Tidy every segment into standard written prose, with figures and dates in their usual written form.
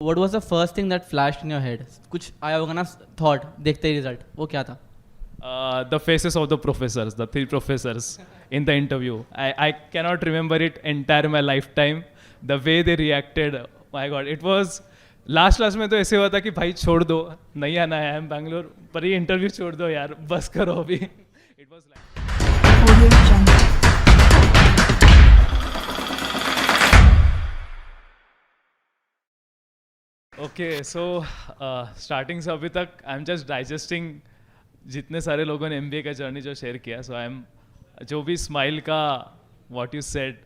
what was the first thing that flashed in your head? कुछ आया होगा ना thought देखते ही result, वो क्या था? The faces of the professors, the 3 professors in the interview. I cannot remember it entire my lifetime. The way they reacted, my God, it was last में तो ऐसे हुआ था कि भाई छोड़ दो, नहीं आना है, I'm Bangalore, पर ये इंटरव्यू छोड़ दो यार, बस करो अभी. It was like Audio Jungle. Okay so starting से अभी तक आई एम जस्ट डाइजेस्टिंग जितने सारे लोगों ने MBA का जर्नी जो शेयर किया. सो आई एम जो भी स्माइल का व्हाट यू सेड,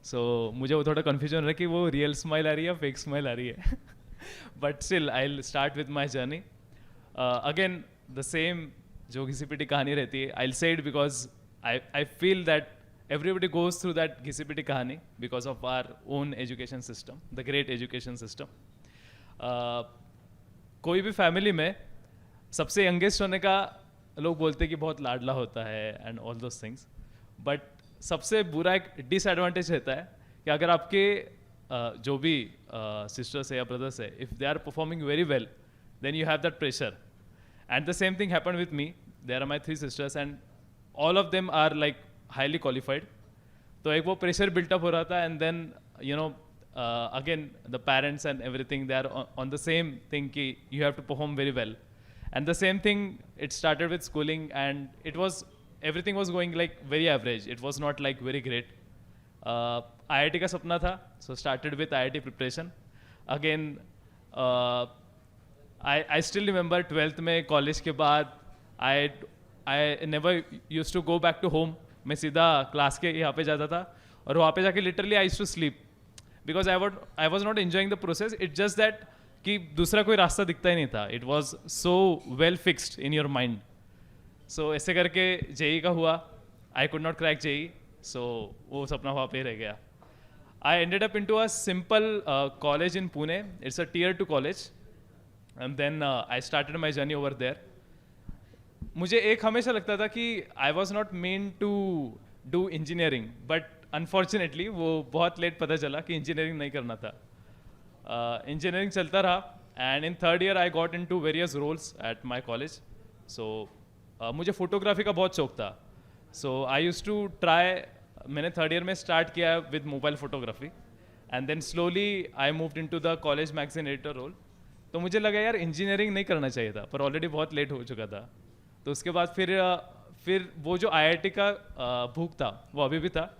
सो मुझे वो थोड़ा कन्फ्यूजन हो रहा है कि वो रियल स्माइल आ रही है या फेक स्माइल आ रही है. But still I will start with my journey. Again the same जो घिसी-पिटी कहानी रहती है, I will say it because I feel that everybody goes through that घिसी-पिटी कहानी because of our own education system, the great education system. कोई भी family में सबसे youngest होने का लोग बोलते हैं कि बहुत लाडला होता है and all those things, but सबसे बुरा एक डिसएडवांटेज रहता है कि अगर आपके जो भी सिस्टर्स है या ब्रदर्स है, if they are performing very well then you have that pressure. And the same thing happen with me. There are my 3 sisters and all of them are like highly qualified. तो एक वो pressure built up हो रहा था and then you know again the parents and everything, they are on the same thing ki you have to perform very well. And the same thing, it started with schooling and it was everything was going like very average. It was not like very great. IIT का सपना था, so started with IIT preparation. Again I still remember 12th में college के बाद I never used to go back to home. मैं सीधा class के यहाँ पे जाता था और वहाँ पे जाके literally I used to sleep. Because I was not enjoying the process. It's just that कि दूसरा कोई रास्ता दिखता ही नहीं था. It was so well fixed in your mind. So ऐसे करके JEE का हुआ. I could not crack JEE. So वो सपना वहाँ पे रह गया. I ended up into a simple college in Pune. It's a tier 2 college. And then I started my journey over there. मुझे एक हमेशा लगता था कि I was not meant to do engineering, but unfortunately वो बहुत लेट पता चला कि इंजीनियरिंग नहीं करना था. इंजीनियरिंग चलता रहा and in 3rd year I got into various roles at my college. So मुझे फोटोग्राफी का बहुत शौक था. So I use to try. मैंने 3rd ईयर में स्टार्ट किया with mobile photography and then slowly I moved into the college magazine editor role. तो मुझे लगा यार इंजीनियरिंग नहीं करना चाहिए था, पर ऑलरेडी बहुत लेट हो चुका था. तो उसके बाद फिर वो जो IIT का भूख था वो अभी भी था.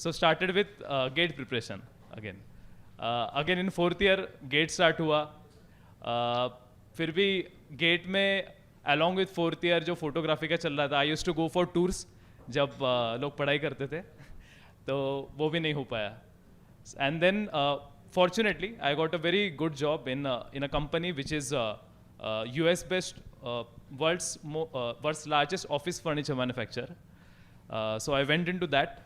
So started with GATE preparation again. Again in 4th year GATE start हुआ. फिर भी GATE में along with 4th year जो फोटोग्राफी का चल रहा था, I used to go for tours जब लोग पढ़ाई करते थे, तो वो भी नहीं हो पाया. And then fortunately I got a very good job in a company which is US based, world's largest office furniture manufacturer. So I went into that.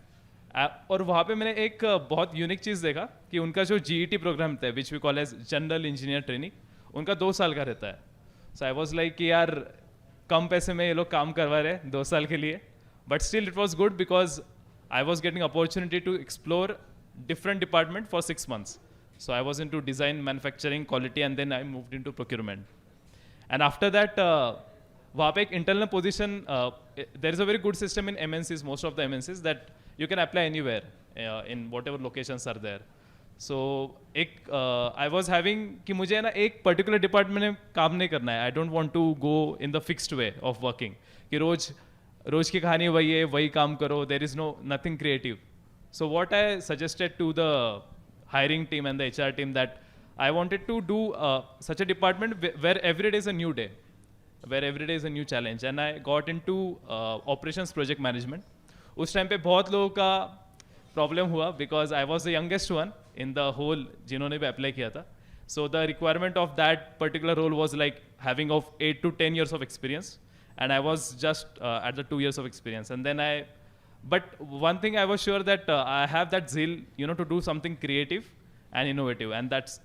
और वहाँ पे मैंने एक बहुत यूनिक चीज़ देखा कि उनका जो GET प्रोग्राम था, which we call as general engineer training, उनका 2 साल का रहता है. सो आई वॉज लाइक कि यार कम पैसे में ये लोग काम करवा रहे 2 साल के लिए, but still it was good because I was getting opportunity to explore different department for 6 months. So I was into design, manufacturing, quality and then I moved into procurement. And after that वहाँ पे एक internal position, there is a very good system in MNCs, most of the MNCs, that you can apply anywhere in whatever locations are there. So एक I was having कि मुझे ना एक particular department में काम नहीं करना है. I don't want to go in the fixed way of working कि रोज की कहानी वही है, वही काम करो. There is nothing creative. So what I suggested to the hiring team and the HR team that I wanted to do such a department where every day is a new day, where every day is a new challenge. And I got into operations project management. उस time पे बहुत लोगों का problem हुआ because I was the youngest one in the whole जिन्होंने भी apply किया था. So the requirement of that particular role was like having of 8 to 10 years of experience, and I was just at the 2 years of experience. And then but one thing I was sure that I have that zeal, you know, to do something creative and innovative, and that's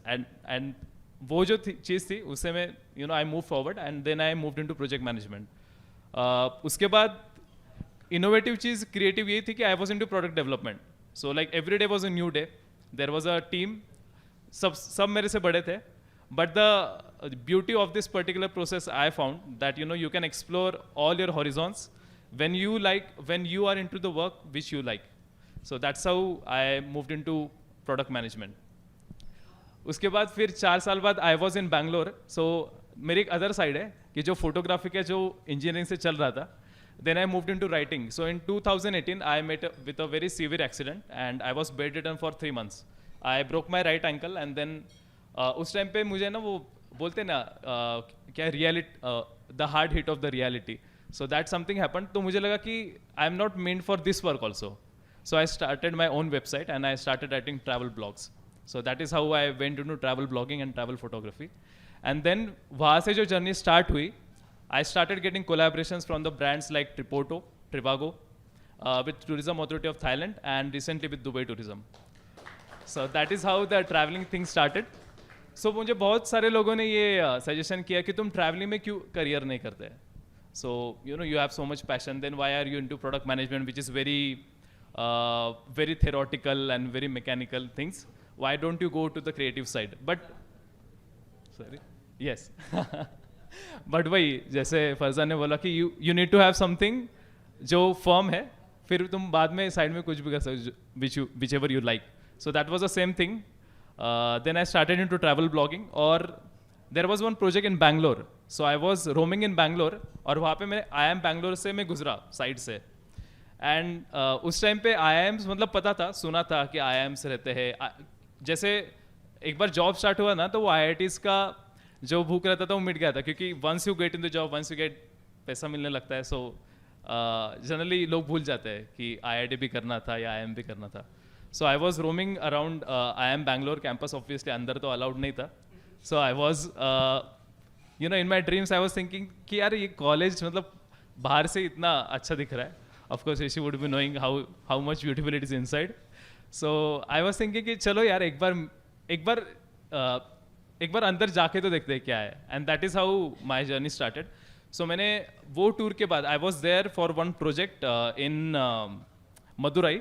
and वो जो चीज़ थी उससे मैं you know I moved forward and then I moved into project management. उसके बाद innovative चीज़ creative यही थी कि I was into product development. So like every day was a new day. There was a team, सब मेरे से बड़े थे, But the beauty of this particular process, I found that you can explore all your horizons when you are into the work which you like. So that's how I moved into product management. उसके बाद फिर 4 साल बाद I was इन बैंगलोर. सो मेरी एक other side है कि जो फोटोग्राफी का जो इंजीनियरिंग से चल रहा था, then I moved into writing. So in 2018 I met with a very severe accident and I was bedridden for 3 months. I broke my right ankle and then उस टाइम पे मुझे ना वो बोलते ना क्या reality, the hard hit of the reality. So that something happen. तो मुझे लगा कि I am not made for this work also. So I started my own website and I started writing travel blogs. So that is how I went into travel blogging and travel photography. And then वहाँ से जो journey start हुई, I started getting collaborations from the brands like Tripoto, Trivago, with Tourism Authority of Thailand, and recently with Dubai Tourism. So that is how the traveling thing started. So मुझे बहुत सारे लोगों ने ये suggestion किया कि तुम traveling में क्यों career नहीं करते. So you have so much passion. Then why are you into product management, which is very theoretical and very mechanical things? Why don't you go to the creative side? But sorry, yes. But वही जैसे फरजान ने बोला कि you need to have something जो firm है, फिर तुम बाद में साइड में कुछ भी कर सकते, whichever you like. So that was the same thing. Then I started into travel blogging और there was one project in Bangalore. So I was roaming in Bangalore और वहाँ पे मैं आई एम बैंगलोर से मैं गुजरा साइड से. एंड उस टाइम पे आई एम्स मतलब पता था, सुना था कि आई एम्स रहते हैं. जैसे एक बार जॉब स्टार्ट हुआ ना तो वो IITs का जो भूख रहता था वो मिट गया था, क्योंकि once you get in the job, once you get पैसा मिलने लगता है. सो जनरली लोग भूल जाते हैं कि IIT भी करना था या IIM भी करना था. So I was roaming around IIM Bangalore campus. Obviously अंदर तो अलाउड नहीं था. So I was in my dreams I was thinking कि यार ये कॉलेज मतलब बाहर से इतना अच्छा दिख रहा है. Of course Rishi would be knowing how much beautiful it is inside. So I was thinking कि चलो यार एक बार अंदर जाके तो देखते हैं क्या है. And that is how my journey started. So मैंने वो टूर के बाद I was there for one project in Madurai.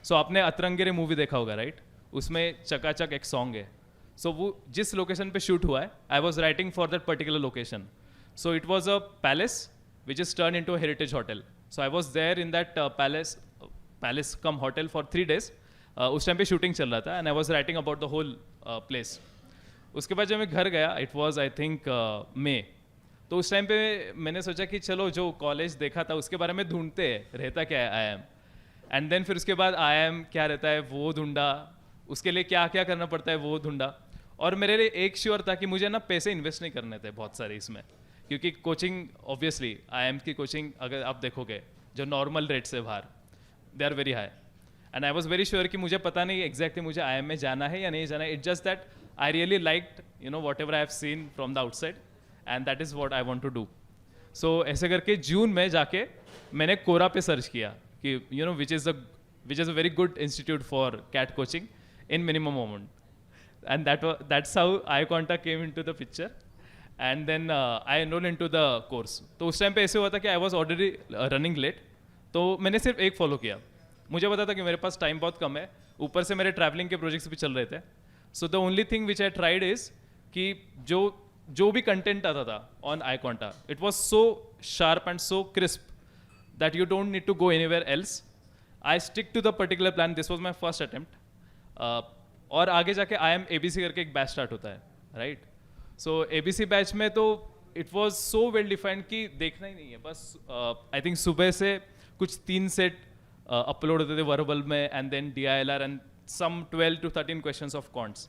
So आपने अतरंगेरे मूवी देखा होगा, राइट? उसमें चकाचक एक सॉन्ग है. सो वो जिस लोकेशन पे शूट हुआ है, I was writing for that particular location. So it was a palace which is turn into heritage hotel. So I was there in that palace cum hotel for 3 days. उस time पे shooting चल रहा था and I was writing about the whole place. उसके बाद जब मैं घर गया, it was I think May. तो उस टाइम पे मैंने सोचा कि चलो जो कॉलेज देखा था उसके बारे में ढूंढते हैं, रहता क्या है IIM. एंड देन फिर उसके बाद IIM क्या रहता है वो ढूंढा, उसके लिए क्या क्या करना पड़ता है वो ढूंढा. और मेरे लिए एक श्योर था कि मुझे ना पैसे इन्वेस्ट नहीं करने थे बहुत सारे इसमें, क्योंकि कोचिंग ऑब्वियसली IIM की कोचिंग अगर आप देखोगे जो नॉर्मल रेट से बाहर, they are very high. And I was very sure कि मुझे पता नहीं एग्जैक्टली मुझे IIM में जाना है या नहीं जाना है. It just that I really liked, whatever I have seen from the outside, and that is what I want to do. So ऐसे करके जून में जाके मैंने कोरा पे सर्च किया कि which is a very good institute for CAT coaching in minimum amount, and that's how iConta came into the picture. And then I enrolled into the course. तो उस टाइम पे ऐसे हुआ था कि I was already running late. तो मैंने सिर्फ एक फॉलो किया. मुझे पता था कि मेरे पास टाइम बहुत कम है, ऊपर से मेरे ट्रैवलिंग के प्रोजेक्ट्स भी चल रहे थे. So the only thing which I tried is कि जो भी कंटेंट आता था on iConta, it was so sharp and so crisp that you don't need to go anywhere else. I stick to the particular plan. This was my first attempt. और आगे जाके IIM ABC करके एक batch start होता है, right? सो ABC batch में तो it was so well defined कि देखना ही नहीं है, बस आई थिंक सुबह से कुछ 3 सेट अपलोड होते थे वर्बल में, and then DILR and some 12 to 13 questions of quants.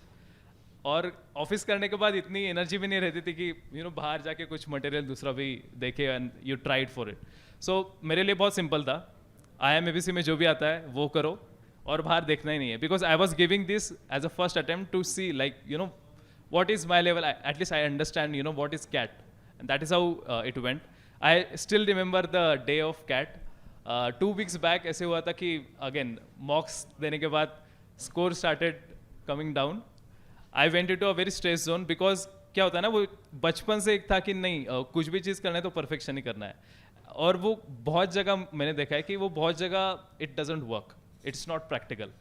और ऑफिस करने के बाद इतनी एनर्जी भी नहीं रहती थी कि बाहर जाके कुछ मटेरियल दूसरा भी देखे and you tried for it. So मेरे लिए बहुत सिंपल था, IIM ABC में जो भी आता है वो करो और बाहर देखना ही नहीं है. Because I was giving this as a first attempt to see like what is my level. At least I understand what is CAT, and that is how it went. I still remember the day of CAT. 2 weeks back ऐसे हुआ था कि again मॉक्स देने के बाद score started coming down. I went into a very stress zone. Because क्या होता है ना, वो बचपन से एक था कि नहीं कुछ भी चीज़ करना है तो परफेक्शन ही करना है. और वो बहुत जगह मैंने देखा है कि वो बहुत जगह it doesn't work, it's not practical.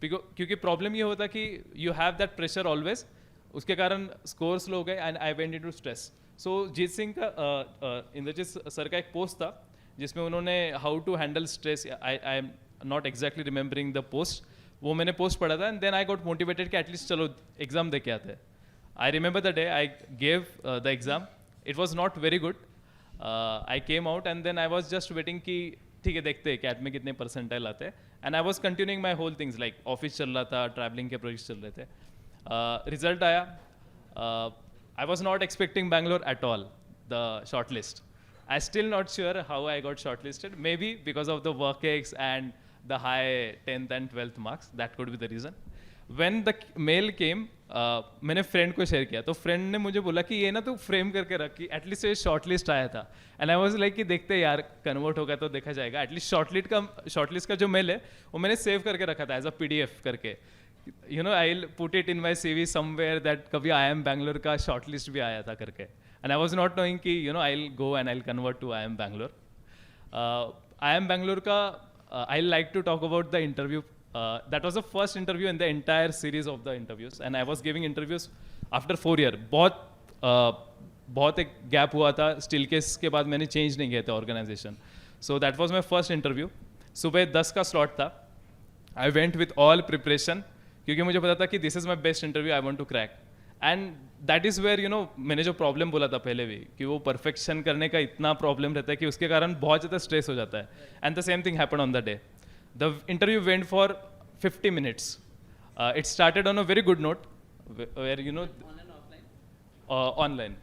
क्योंकि प्रॉब्लम ये होता कि you have that pressure always. उसके कारण स्कोर स्लो हो गए and I went into stress. So Jeet Singh का इंद्रजीत सर का एक पोस्ट था जिसमें उन्होंने how to handle stress, I am not exactly remembering the post, वो मैंने पोस्ट पढ़ा था and then I got motivated कि एटलीस्ट चलो एग्जाम दे के आते हैं. I remember the day I gave the exam. It was not very good. I came out and then I was just waiting कि ठीक है देखते हैं कैट में कितने परसेंटाइल आते हैं. And I was continuing my whole things like office चल रहा था, ट्रैवलिंग के प्रोजेक्ट्स चल रहे थे. रिजल्ट आया. I was not expecting Bangalore at all the short list. I still not sure how I got shortlisted. Maybe because of the work ethics and the high 10th and 12th marks. That could be the reason. When the mail came, मैंने friend को share किया तो friend ने मुझे बोला कि ये ना तू फ्रेम करके रख कि एटलीस्ट ये शॉर्टलिस्ट आया था. एंड आई वाज लाइक कि देखते हैं यार कन्वर्ट होगा तो देखा जाएगा. एटलीस्ट शॉर्टलिस्ट का जो मेल है वो मैंने सेव करके रखा था एज अ PDF करके. You know I will put it in my CV somewhere that कभी IIM बैंगलोर का शॉर्टलिस्ट भी आया था करके. And I was not knowing कि you know I'll go and I'll convert to IIM Bangalore. IIM Bangalore का I like to talk about the interview. That was the first interview in the entire series of the interviews, and I was giving interviews after 4 years. बहुत एक gap हुआ था. Steel case के बाद मैंने change नहीं किया था organisation. So that was my first interview. सुबह 10 का स्लॉट था. I went with all preparation क्योंकि मुझे पता था कि this is my best interview I want to crack. And that is where you know मैंने जो प्रॉब्लम बोला था पहले भी कि वो परफेक्शन करने का इतना प्रॉब्लम रहता है कि उसके कारण बहुत ज़्यादा स्ट्रेस हो जाता है. And the same thing happened on the day. The interview went for 50 minutes. It started on a very good note where you know online.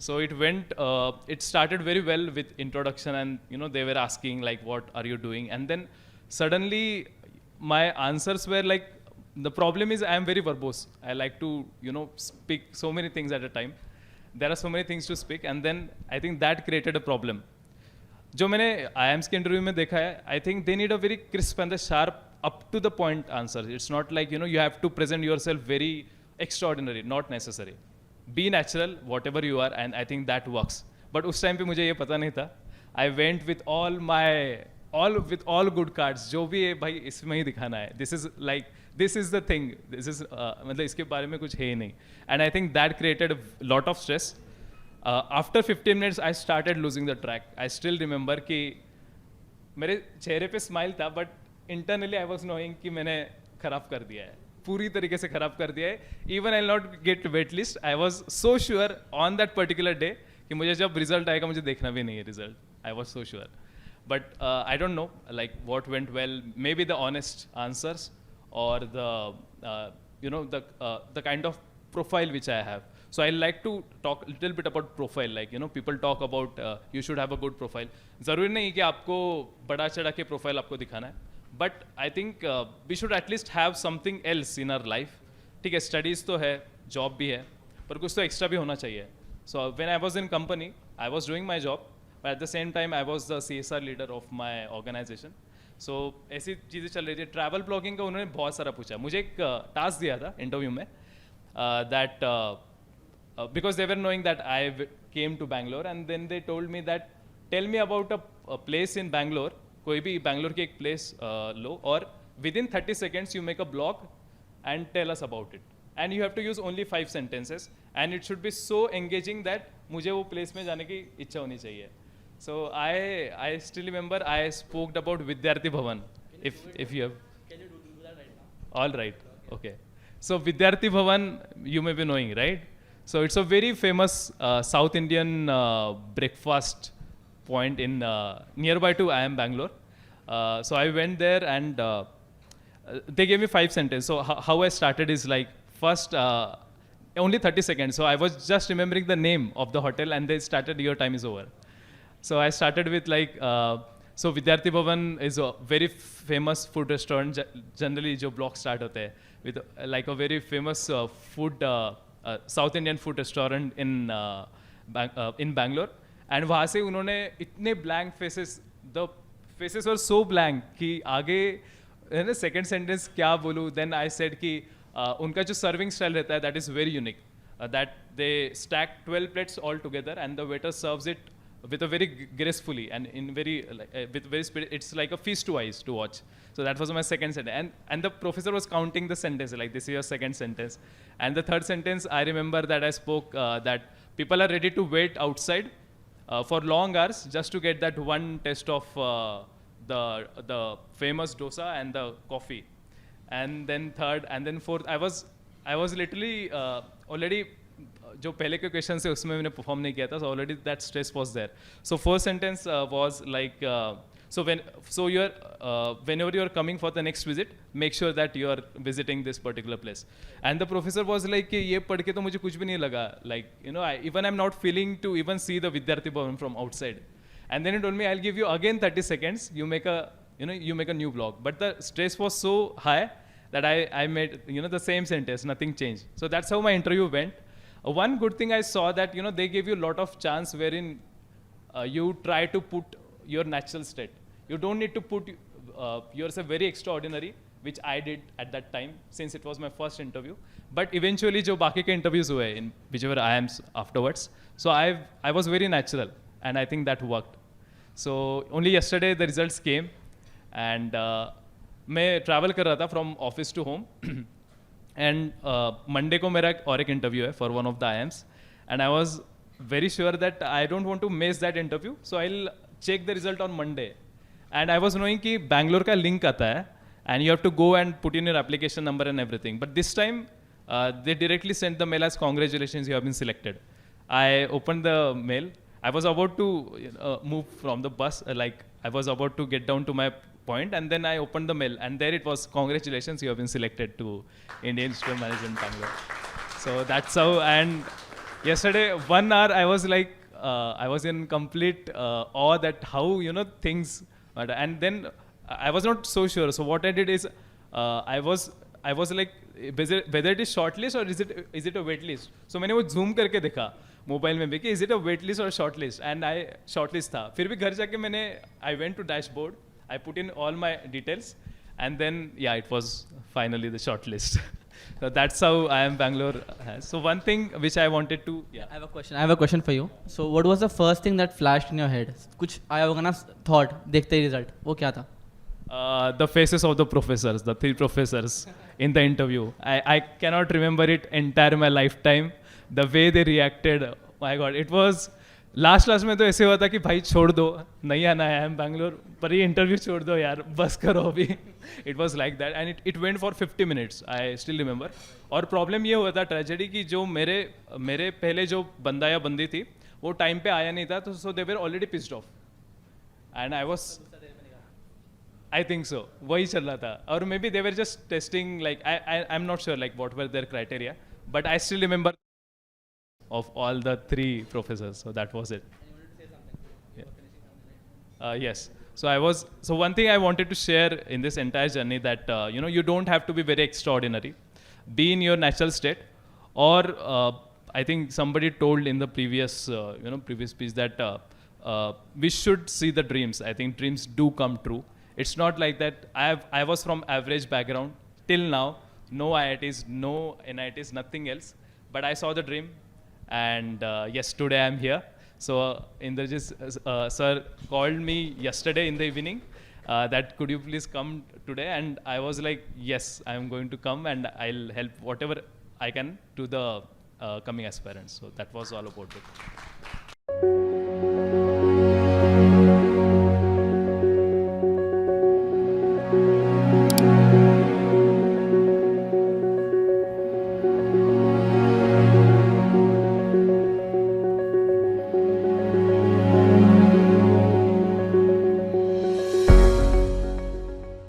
So it started very well with introduction and you know they were asking like what are you doing, and then suddenly my answers were like, the problem is I am very verbose. I like to you know speak so many things at a time. There are so many things to speak, and then I think that created a problem. जो मैंने IIMs के interview में देखा है, I think they need a very crisp and the sharp, up to the point answer. It's not like you know you have to present yourself very extraordinary, not necessary. Be natural, whatever you are, and I think that works. But उस time पे मुझे ये पता नहीं था. I went with all good cards. जो भी है भाई इसमें ही दिखाना है. This is the thing. मतलब इसके बारे में कुछ है ही नहीं. And I think that created a lot of stress. After 15 minutes, I started losing the track. I still remember कि मेरे चेहरे पे स्माइल था, but internally I was knowing कि मैंने खराब कर दिया है, पूरी तरीके से खराब कर दिया है. Even I'll not get wait list. I was so sure on that particular day कि मुझे जब result आएगा मुझे देखना भी नहीं है result. I was so sure. But I don't know like what went well. Maybe the honest answers or the kind of profile which I have. So I like to talk a little bit about profile. Like you know, people talk about you should have a good profile. ज़रूरी नहीं कि आपको बड़ा चढ़ा के profile आपको दिखाना है. But I think we should at least have something else in our life. ठीक है, studies तो है, job भी है, पर कुछ तो extra भी होना चाहिए. So when I was in company, I was doing my job, but at the same time I was the CSR leader of my organization. So ऐसी चीज़ें चल रही थी. Travel blogging का उन्होंने बहुत सारा पूछा. मुझे एक task दिया था interview में that because they were knowing that I came to Bangalore, and then they told me that tell me about a place in Bangalore, कोई भी Bangalore की एक place लो, और within 30 seconds you make a blog and tell us about it, and you have to use only 5 sentences, and it should be so engaging that मुझे वो place में जाने की इच्छा होनी चाहिए. So I still remember I spoke about Vidyarthi Bhavan. If you have. Can you do that right now? All right. Okay. So Vidyarthi Bhavan you may be knowing, right? So it's a very famous South Indian breakfast point in nearby to IIM Bangalore. So I went there and they gave me 5 sentences. So how I started is like first only 30 seconds. So I was just remembering the name of the hotel, and they started your time is over. So I started with like so Vidyarthi Bhavan is a very famous food restaurant. Generally जो blog start होते हैं with like a very famous food South Indian food restaurant in Bangalore. And वहाँ से उन्होंने इतने blank faces, the faces were so blank कि आगे है ना second sentence क्या बोलूँ. Then I said कि उनका जो serving style रहता है that is very unique. That they stack 12 plates all together and the waiter serves it with a very gracefully and in very with very spirit. It's like a feast to eyes to watch. So that was my second sentence, and the professor was counting the sentence like this is your second sentence, And the third sentence, I remember that I spoke that people are ready to wait outside for long hours just to get that one taste of the famous dosa and the coffee. And then third, and then fourth, I was literally already जो पहले के question से उसमें मैंने perform नहीं किया था, so already that stress was there. So first sentence was like so whenever you are coming for the next visit, make sure that you are visiting this particular place. And the professor was like कि ये पढ़ के तो मुझे कुछ भी नहीं लगा, like even I'm not feeling to even see the Vidyarthi Bhavan from outside. And then he told me, I'll give you again 30 seconds, you make a new blog. But the stress was so high that I made the same sentence, nothing changed. So that's how my interview went. One good thing I saw that they gave you a lot of chance wherein you try to put your natural state. You don't need to put yourself very extraordinary, which I did at that time since it was my first interview. But eventually जो बाकी के interviews हुए in whichever IIMs afterwards, so I was very natural and I think that worked. So only yesterday the results came and मैं travel कर रहा था from office to home. And Monday को मेरा और एक interview है for one of the IIMs, and I was very sure that I don't want to miss that interview, so I'll check the result on Monday. And I was knowing कि Bangalore का link आता है, and you have to go and put in your application number and everything. But this time they directly sent the mail as congratulations, you have been selected. I opened the mail. I was about to move from the bus, I was about to get down to my point, and then I opened the mail, and there it was, congratulations, you have been selected to Indian Institute of Management Bangalore. So that's how. And yesterday 1 hour I was like I was in complete awe that how things matter. And then I was not so sure, so what I did is I was like whether it is shortlist or is it a wait list. So मैंने वो zoom करके देखा mobile में भी कि is it a wait list or short list, and I shortlist था. फिर भी घर जाके मैंने I went to dashboard, I put in all my details, and then it was finally the short list. So that's how IIM Bangalore has. So one thing which I wanted to I have a question for you. So what was the first thing that flashed in your head? कुछ आया होगा ना thought देखते ही result, वो क्या था? The faces of the professors, the 3 professors in the interview. I cannot remember it entire my lifetime. The way they reacted, my God, it was last में तो ऐसे हुआ था कि भाई छोड़ दो, नहीं आना है IIM Bangalore, पर ये इंटरव्यू छोड़ दो यार, बस करो अभी. It was like that and it went for 50 minutes, I still remember. और प्रॉब्लम ये हुआ था, ट्रेजेडी की, जो मेरे पहले जो बंदा या बंदी थी वो टाइम पे आया नहीं था, तो so they were already pissed off and I think so वही चल रहा था. और maybe they were just testing, like I am not sure like what were their criteria, but I still remember of all the 3 professors. So that was it. And you wanted to say something? Yeah. Yes. So one thing I wanted to share in this entire journey that you don't have to be very extraordinary. Be in your natural state. Or I think somebody told in the previous speech that we should see the dreams. I think dreams do come true. It's not like that. I was from average background till now. No IITs, no NITs, nothing else. But I saw the dream. And yes, today I am here. So Indrajit sir called me yesterday in the evening that could you please come today, and I was like, yes, I am going to come and I'll help whatever I can to the coming aspirants. So that was all about it.